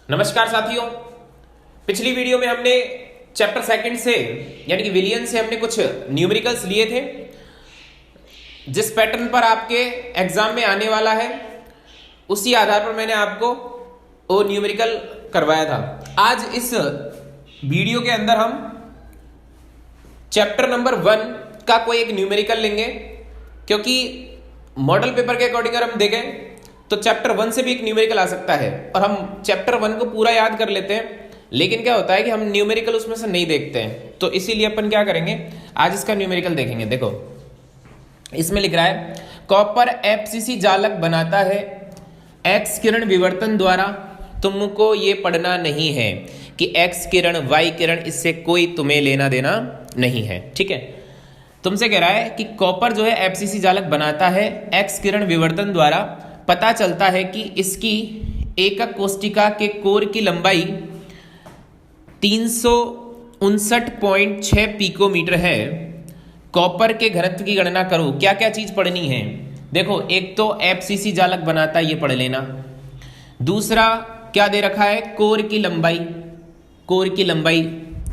नमस्कार साथियों। पिछली वीडियो में हमने चैप्टर सेकंड से यानी कि विलियन से हमने कुछ न्यूमेरिकल्स लिए थे। जिस पैटर्न पर आपके एग्जाम में आने वाला है उसी आधार पर मैंने आपको वो न्यूमेरिकल करवाया था। आज इस वीडियो के अंदर हम चैप्टर नंबर 1 का कोई एक न्यूमेरिकल लेंगे, क्योंकि मॉडल पेपर के अकॉर्डिंग अगर हम देखें तो चैप्टर 1 से भी एक न्यूमेरिकल आ सकता है और हम चैप्टर 1 को पूरा याद कर लेते हैं, लेकिन क्या होता है कि हम न्यूमेरिकल उसमें से नहीं देखते हैं। तो इसीलिए अपन क्या करेंगे, आज इसका न्यूमेरिकल देखेंगे। देखो इसमें लिख रहा है कॉपर एफसीसी जालक बनाता है एक्स किरण विवर्तन द्वारा। तुमको ये पढ़ना नहीं है कि एक्स किरण वाई किरण, इससे कोई तुम्हें लेना देना नहीं है। ठीक है, तुमसे कह रहा है कि कॉपर जो है एफसीसी जालक बनाता है एक्स किरण विवर्तन द्वारा। पता चलता है कि इसकी एकक कोष्टिका के कोर की लंबाई 359.6 पिकोमीटर है। कॉपर के घनत्व की गणना करो। क्या क्या चीज पढ़नी है? देखो, एक तो एफसीसी जालक बनाता है, ये पढ़ लेना। दूसरा क्या दे रखा है, कोर की लंबाई, कोर की लंबाई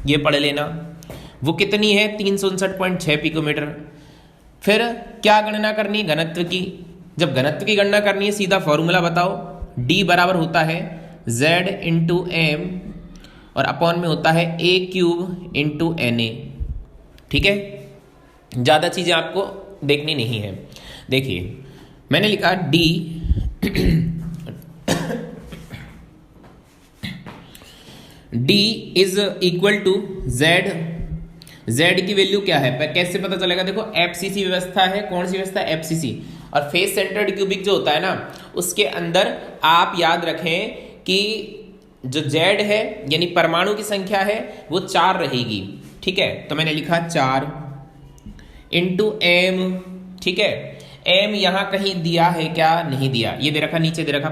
ये पढ़ लेना, वो कितनी है 359.6 पिकोमीटर। फिर क्या गणना करनी है, घनत्व की। जब घनत्व की गणना करनी है सीधा फॉर्मूला बताओ, D बराबर होता है Z इंटू एम और अपॉन में होता है A क्यूब इंटू NA। ठीक है, ज़्यादा चीज़ें आपको देखनी नहीं है। देखिए मैंने लिखा D D is equal to Z। Z की वैल्यू क्या है, कैसे पता चलेगा? देखो एफसीसी व्यवस्था है, कौन सी व्यवस्था है, एफसीसी। और फेस सेंटर्ड क्यूबिक जो होता है ना, उसके अंदर आप याद रखें कि जो Z है यानी परमाणु की संख्या है वो 4 रहेगी। ठीक है, तो मैंने लिखा 4 इंटू M। ठीक है, M यहां कहीं दिया है क्या? नहीं दिया। ये दे रखा, नीचे दे रखा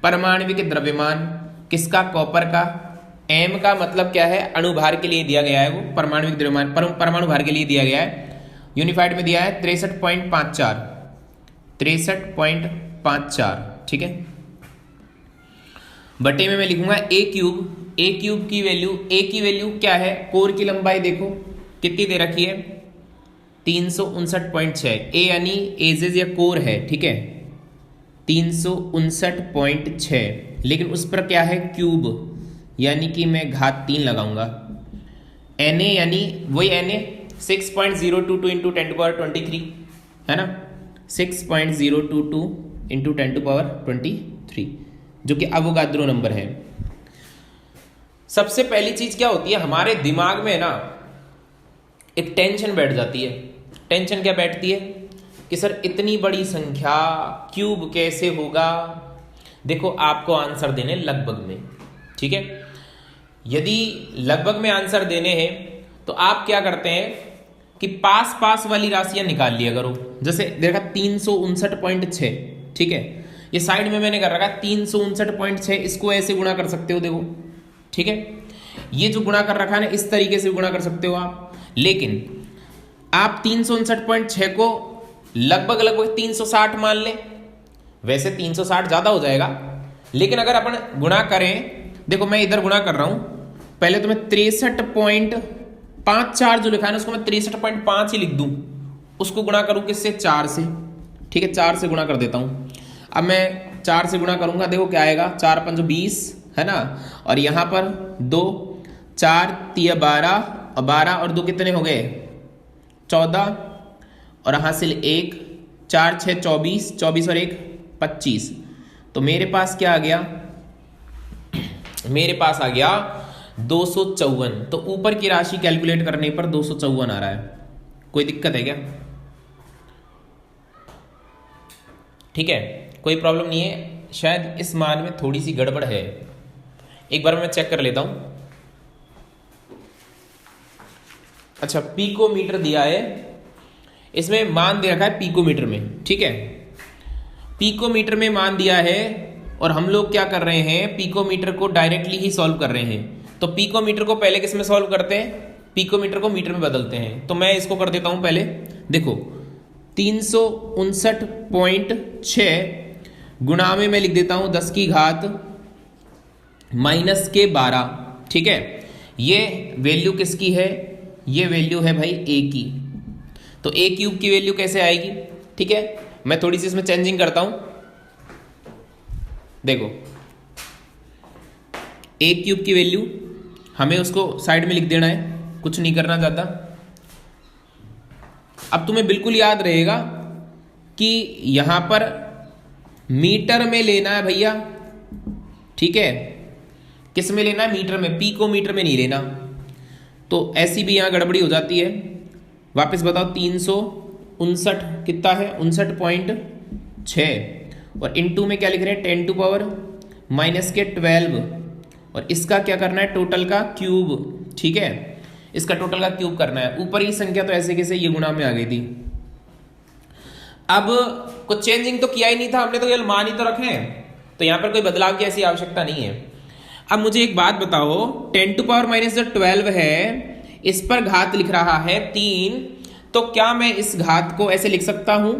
परमाणविक द्रव्यमान किसका, कॉपर का। M का मतलब क्या है, अणुभार के लिए दिया गया है, वो परमाणविक द्रव्यमान परमाणु भार के लिए दिया गया है। यूनिफाइड में दिया है 63.54, 63.54। ठीक है, बटे में मैं लिखूंगा ए क्यूब। ए क्यूब की वैल्यू, ए की वैल्यू क्या है, कोर की लंबाई देखो कितनी दे रखी है 359.6। ए यानी एजेज या कोर है। ठीक है, 359.6, लेकिन उस पर क्या है, क्यूब, यानी कि मैं घात 3 लगाऊंगा। Na यानी वही Na 6.022 इंटू 10⁻23 है ना, 6.022 इंटू 10⁻23, जो कि अवोगाद्रो नंबर है। सबसे पहली चीज क्या होती है, हमारे दिमाग में ना एक टेंशन बैठ जाती है। टेंशन क्या बैठती है कि सर इतनी बड़ी संख्या क्यूब कैसे होगा। देखो आपको आंसर देने लगभग में। ठीक है, यदि लगभग में आंसर देने हैं तो आप क्या करते हैं कि पास पास वाली राशियां निकाल लिया करो। जैसे देखा 359.6, ठीक है, ये साइड में मैंने कर रखा 359.6, इसको ऐसे गुणा कर सकते हो। देखो ठीक है, ये जो गुणा कर रखा है ना, इस तरीके से गुणा कर सकते हो आप। लेकिन आप 359.6 को लगभग लगभग 360 मान लें। वैसे 360 ज्यादा हो जाएगा, लेकिन अगर अपन गुणा करें, देखो मैं इधर गुणा कर रहा हूं, पहले तो मैं 63.54 जो लिखा है ना, उसको मैं 63.5 ही लिख दूं। उसको गुणा करूं किससे, 4 से। ठीक है, 4 से गुणा कर देता हूं। अब मैं 4 से गुणा करूंगा, देखो क्या आएगा, 4 5 20 है ना, और यहां पर 2, 4 3 12 और 12 और 2 कितने हो गए, 14, और हासिल 1, 4 6 24, 24 और 1 25। तो मेरे पास क्या आ गया, मेरे पास आ गया 254। तो ऊपर की राशि कैलकुलेट करने पर 254 आ रहा है। कोई दिक्कत है क्या? ठीक है, कोई प्रॉब्लम नहीं है। शायद इस मान में थोड़ी सी गड़बड़ है, एक बार मैं चेक कर लेता हूं। अच्छा, पिकोमीटर दिया है, इसमें मान दे रखा है पिकोमीटर में। ठीक है, पिकोमीटर में मान दिया है और हम लोग क्या कर रहे हैं, पिकोमीटर को डायरेक्टली ही सॉल्व कर रहे हैं। तो पिकोमीटर को पहले किस में सॉल्व करते हैं, पिकोमीटर को मीटर में बदलते हैं। तो मैं इसको कर देता हूं पहले। देखो 359.6 गुणा में मैं लिख देता हूं 10 की घात माइनस के 12, ठीक है। ये वैल्यू किसकी है? ये वैल्यू है भाई ए की। तो ए क्यूब की वैल्यू कैसे आएगी? ठीक है, मैं थोड़ी सी इसमें चेंजिंग करता हूं। देखो, ए क्यूब की वैल्यू हमें उसको साइड में लिख देना है, कुछ नहीं करना ज़्यादा। अब तुम्हें बिल्कुल याद रहेगा कि यहां पर मीटर में लेना है भैया, ठीक है। किस में लेना है? मीटर में। पी को मीटर में नहीं लेना, तो ऐसी भी यहां गड़बड़ी हो जाती है। वापस बताओ, 359 कितना है? 59.6, और इनटू में क्या लिख रहे हैं? 10 टू पावर माइनस के 12, और इसका क्या करना है? टोटल का क्यूब, ठीक है। इसका टोटल का क्यूब करना है। ऊपर ही संख्या तो ऐसे कैसे ये गुणा में आ गई थी। अब कुछ चेंजिंग तो किया ही नहीं था हमने, तो ये मान ही तो रखे हैं, तो यहां पर कोई बदलाव की ऐसी आवश्यकता नहीं है। अब मुझे एक बात बताओ, 10 टू पावर माइनस जो 12 है, इस पर घात लिख रहा है 3, तो क्या मैं इस घात को ऐसे लिख सकता हूं?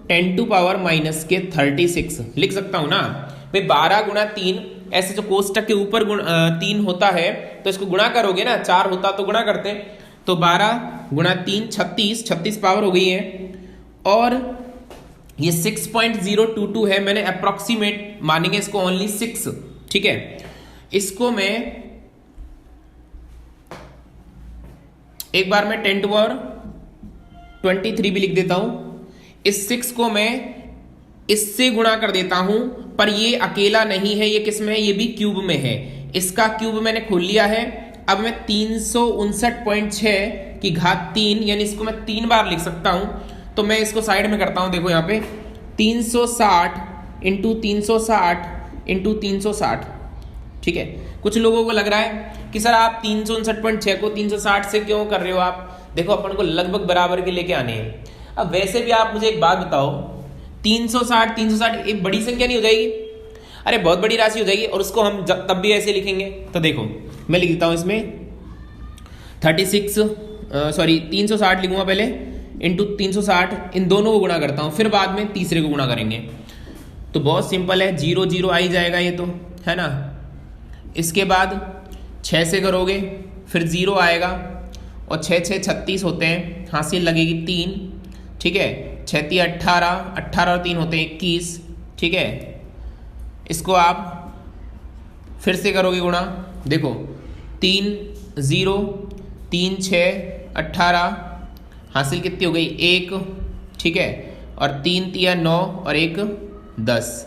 10 टू पावर माइनस के 36 लिख सकता हूं ना भाई। 12 गुणा 3, ऐसे जो कोष्टक के ऊपर 3 होता है तो इसको गुणा करोगे ना, 4 होता तो गुणा करते, तो 12 गुणा 3 36 पावर हो गई है। और ये 6.022 है, मैंने अप्रोक्सीमेट मानेंगे इसको ओनली 6, ठीक है। इसको मैं एक बार में 10 टू पावर 23 भी लिख देता हूं। इस 6 को मैं इससे गुणा कर देता हूं, पर ये अकेला नहीं है, ये किस में है? ये भी क्यूब में है। इसका क्यूब मैंने खोल लिया है। अब मैं 359.6 की घात 3, यानी इसको मैं 3 बार लिख सकता हूं। तो मैं इसको साइड में करता हूं। देखो यहां पे 360 इंटू 360 इंटू 360, ठीक है। कुछ लोगों को लग रहा है कि सर आप 359.6 को 360 से क्यों कर रहे हो आप? देखो, अपन को लगभग बराबर के लेके आने हैं। अब वैसे भी आप मुझे एक बात बताओ, 360 एक बड़ी संख्या नहीं हो जाएगी? अरे बहुत बड़ी राशि हो जाएगी, और उसको हम तब भी ऐसे लिखेंगे। तो देखो, मैं लिख देता हूं इसमें 360 लिखूंगा पहले, इंटू 360, इन दोनों को गुणा करता हूं, फिर बाद में तीसरे को गुणा करेंगे। तो बहुत सिंपल है, 0 0 आ ही जाएगा ये तो, है ना। इसके बाद 6 से करोगे, फिर 0 आएगा, और 6 6 36 होते हैं, हासिल लगेगी 3, ठीक है। 6 3 18 और 3 होते हैं 21, ठीक है। इसको आप फिर से करोगे गुणा, देखो 3 0 3 6 18, हासिल कितनी हो गई? 1, ठीक है। और 3 3 9 और 1 10,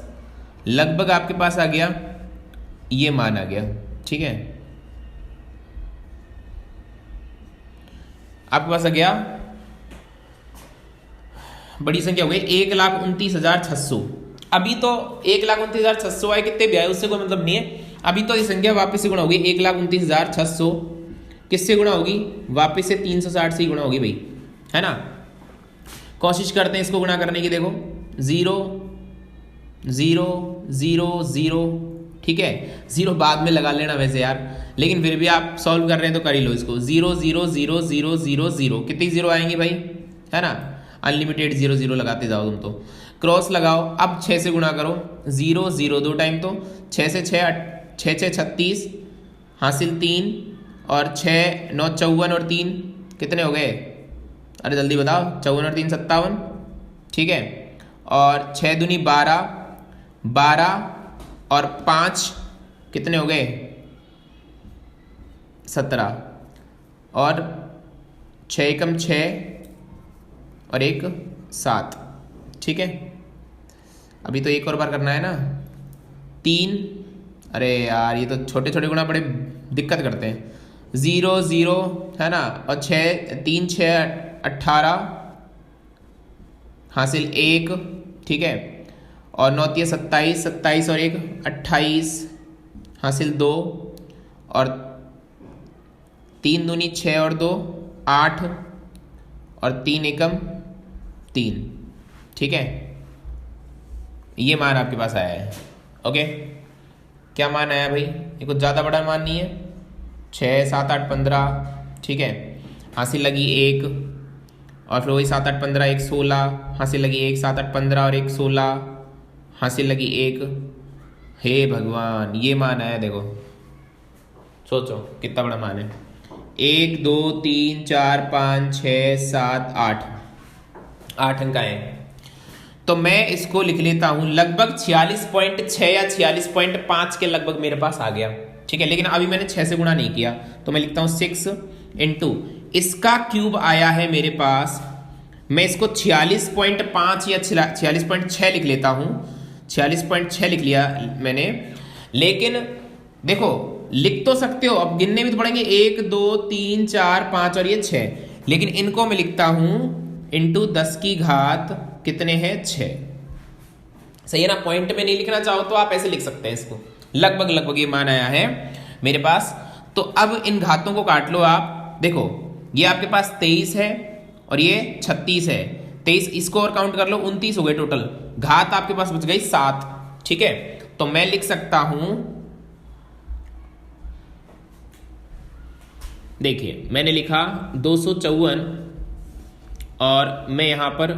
लगभग आपके पास आ गया, ये मान आ गया, ठीक है। आपके पास आ गया, बड़ी संख्या हो गई 1,29,600। अभी तो 1,29,600 आए, कितने भी आए उससे कोई मतलब नहीं है। अभी तो ये संख्या वापस से गुणा होगी, 1,29,600 किससे गुणा होगी? वापस से 360 से ही गुणा होगी भाई, है ना। कोशिश करते हैं इसको गुणा करने की। देखो 0 0 0 0, ठीक है। 0 बाद में लगा लेना वैसे यार, लेकिन फिर भी आप सॉल्व कर रहे हैं तो कर ही लो इसको। 0 0 0 0 0 0, कितनी 0 आएंगे भाई, है ना। अनलिमिटेड 0 0 लगाते जाओ तुम तो। क्रॉस लगाओ, अब 6 से गुणा करो, 0 0 2 टाइम, तो 6 से 6 6 36, हासिल 3, और 6 9 54 और 3 कितने हो गए? अरे जल्दी बताओ, 54 और 3 57, ठीक है। और 6 दूनी 12 और 5 कितने हो गए? 17, और 6 एकम 6 और 1 7, ठीक है। अभी तो एक और बार करना है ना, 3, अरे यार ये तो छोटे छोटे गुणा बड़े दिक्कत करते हैं। 0 0, है ना, और 3 6 18, हासिल 1, ठीक है। और 9 3 27 27 और 1 28, हासिल 2, और 3 दूनी 6 और 2 8, और 3 एकम 3, ठीक है। ये मान आपके पास आया है। ओके, क्या मान आया भाई? ये कुछ ज़्यादा बड़ा मान नहीं है। 6 7 8 15, ठीक है। हासिल लगी 1, और फिर वही 7 8 15 1 16, हासिल लगी 1 7 8 15 और 1 16, हासिल लगी 1। हे भगवान, ये मान आया देखो, सोचो कितना बड़ा मान है। 1 2 3 4 5 6 7 8, 8 अंक आए। तो मैं इसको लिख लेता हूं लगभग 46.6 या 46.5 के लगभग मेरे पास आ गया। ठीक है, लेकिन अभी मैंने 6 से गुणा नहीं किया, तो मैं लिखता हूं 6 इंटू इसका क्यूब आया है मेरे पास। मैं इसको 46.5 या 46.6 लिख लेता हूं। 46.6 लिख लिया मैंने। लेकिन देखो लिख तो सकते हो, अब गिनने भी तो पड़ेंगे 1 2 3 4 5 और ये 6, लेकिन इनको मैं लिखता हूं इंटू 10 की घात कितने हैं 6। सही है ना। पॉइंट में नहीं लिखना चाहो तो आप ऐसे लिख सकते हैं इसको। लगभग लगभग ये मान आया है मेरे पास। तो अब इन घातों को काट लो आप। देखो ये आपके पास 23 है और ये 36 है। 23 इसको और काउंट कर लो, 29 हो गए टोटल। घात आपके पास बच गई 7। ठीक है, तो मैं लिख सकता हूं, देखिए मैंने लिखा 254 और मैं यहां पर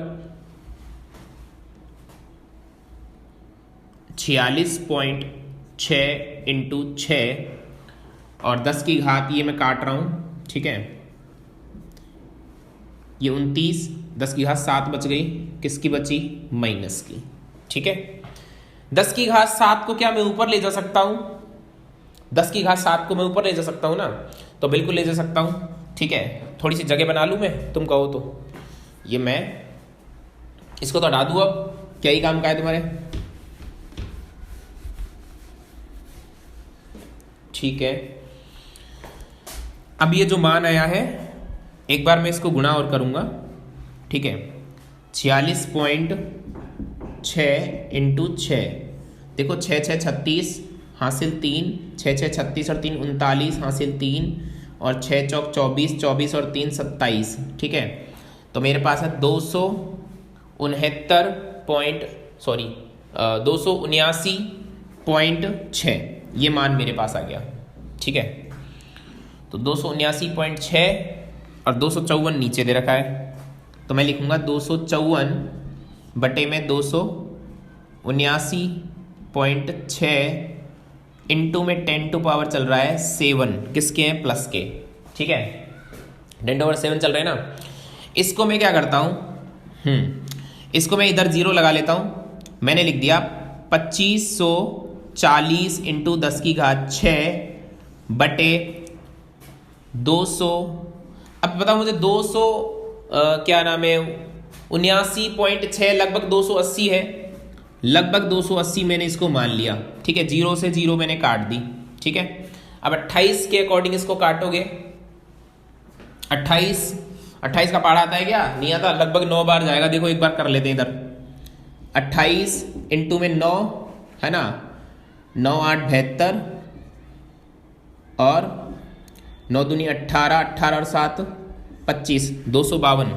46.6 इंटू 6 और 10 की घात ये मैं काट रहा हूं। ठीक है, ये 29, 10 की घात 7 बच गई, किसकी बची? माइनस की। ठीक है, 10 की घात 7 को क्या मैं ऊपर ले जा सकता हूं? 10 की घात 7 को मैं ऊपर ले जा सकता हूं ना, तो बिल्कुल ले जा सकता हूं। ठीक है, थोड़ी सी जगह बना लूं मैं, तुम कहो तो। ये मैं इसको तो हटा दूं, अब क्या ही काम का है तुम्हारे। ठीक है, अब ये जो मान आया है, एक बार मैं इसको गुणा और करूंगा। ठीक है, 46.6 इंटू 6, देखो 6 6 36 हासिल 3, 6 6 36 और 3 39 हासिल 3 और 6 चौक 24, 24 और 3 27। ठीक है, तो मेरे पास है 279.6 ये मान मेरे पास आ गया। ठीक है, तो 279.6 और 254 नीचे दे रखा है, तो मैं लिखूंगा 254 बटे में 279.6 इंटू में 10 टू पावर चल रहा है 7, किसके हैं? प्लस के। ठीक है, 10/7 चल रहे हैं ना। इसको मैं क्या करता हूं, इसको मैं इधर 0 लगा लेता हूं। मैंने लिख दिया 2540 इंटू 10 की घात 6 बटे 200। अब बताओ मुझे 200 क्या नाम है, 79.6 लगभग 280 है, लगभग 280 मैंने इसको मान लिया। ठीक है, 0 से 0 मैंने काट दी। ठीक है, अब 28 के अकॉर्डिंग इसको काटोगे। 28 का पहाड़ा आता है क्या? नहीं आता, लगभग 9 बार जाएगा। देखो एक बार कर लेते हैं इधर। 28 इंटू में 9 है ना, 9 8 72 और 9 दूनी 18, 18 और 7 25, 252,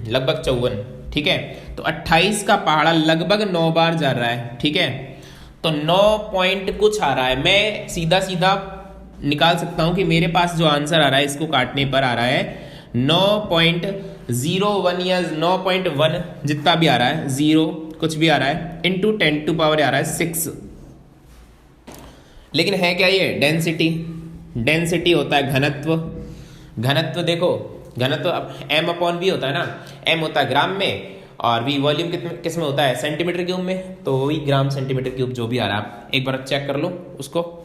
लगभग 54। ठीक है, तो 28 का पहाड़ा लगभग 9 बार जा रहा है। ठीक है, तो 9 पॉइंट कुछ आ रहा है। मैं सीधा सीधा निकाल सकता हूं कि मेरे पास जो आंसर आ रहा है इसको काटने पर आ रहा है 9.01 या 9.1, जितना भी आ रहा है, 0 कुछ भी आ रहा है, इंटू 10 टू पावर आ रहा है 6। लेकिन है क्या ये? डेंसिटी। डेंसिटी होता है घनत्व। घनत्व देखो, घनत्व अब m/v होता है ना, m होता है ग्राम में और v वॉल्यूम किस में होता है? सेंटीमीटर क्यूब में। तो वही ग्राम सेंटीमीटर क्यूब जो भी आ रहा है, आप एक बार चेक कर लो उसको।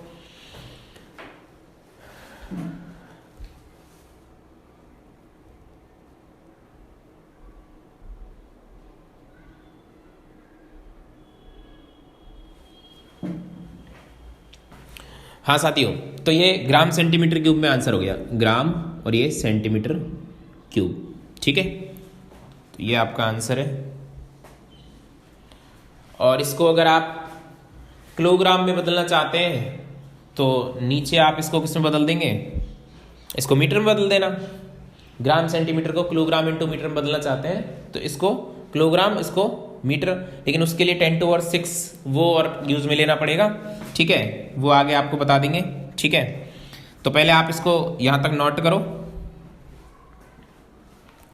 हाँ साथियों, तो ये ग्राम सेंटीमीटर क्यूब में आंसर हो गया, ग्राम और ये सेंटीमीटर क्यूब। ठीक है, तो ये आपका आंसर है। और इसको अगर आप किलोग्राम में बदलना चाहते हैं तो नीचे आप इसको किस में बदल देंगे? इसको मीटर में बदल देना। ग्राम सेंटीमीटर को किलोग्राम इंटू मीटर में बदलना चाहते हैं तो इसको किलोग्राम, इसको मीटर, लेकिन उसके लिए 10⁻⁶ वो और यूज में लेना पड़ेगा। ठीक है, वो आगे आपको बता देंगे। ठीक है, तो पहले आप इसको यहाँ तक नोट करो।